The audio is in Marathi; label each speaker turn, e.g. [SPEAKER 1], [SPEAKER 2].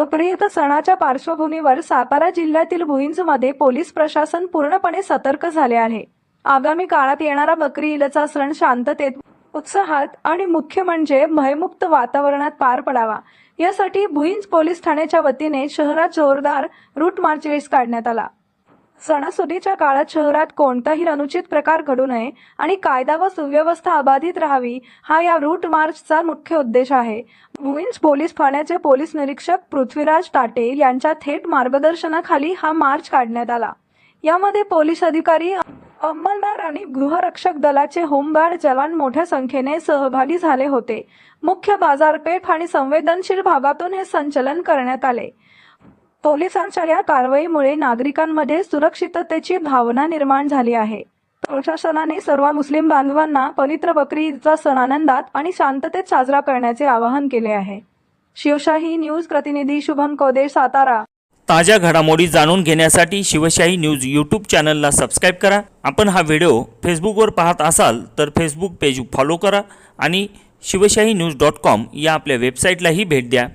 [SPEAKER 1] बकरी ईद सणाच्या पार्श्वभूमीवर सातारा जिल्ह्यातील भुईंजमध्ये पोलीस प्रशासन पूर्णपणे सतर्क झाले आहे। आगामी काळात येणारा बकरी ईदचा सण शांततेत, उत्साहात आणि मुख्य म्हणजे भयमुक्त वातावरणात पार पडावा यासाठी भुईंज पोलीस ठाण्याच्या वतीने शहरात जोरदार रूट मार्च काढण्यात आला। सणासुदीच्या काळात शहरात कोणताही अनुचित प्रकार घडू नये आणि कायदा व सुव्यवस्था अबाधित राहावी हा या रूट मार्चचा मुख्य उद्देश आहे। भुईंज पोलीस ठाण्याचे पोलीस निरीक्षक पृथ्वीराज टाटे यांच्या थेट मार्गदर्शनाखाली हा मार्च काढण्यात आला। यामध्ये पोलीस अधिकारी, अंमलदार आणि गृहरक्षक दलाचे होमगार्ड जवान मोठ्या संख्येने सहभागी झाले होते। मुख्य बाजारपेठ आणि संवेदनशील भागातून हे संचलन करण्यात आले। पोलिसांच्या या कारवाईमुळे नागरिकांमध्ये सुरक्षिततेची भावना निर्माण झाली आहे। प्रशासनाने सर्व मुस्लिम बांधवांना पवित्र बकरी ईदचा सण आनंदात आणि शांततेत साजरा करण्याचे आवाहन केले आहे। शिवशाही न्यूज प्रतिनिधी शुभम कोदे, सातारा।
[SPEAKER 2] ताज्या घडामोडी जाणून घेण्यासाठी शिवशाही न्यूज यूट्यूब चॅनलला सबस्क्राइब करा। आपण हा व्हिडिओ फेसबुकवर पाहत असाल तर फेसबुक पेज फॉलो करा आणि शिवशाही न्यूज.com या आपल्या वेबसाईटलाही भेट द्या।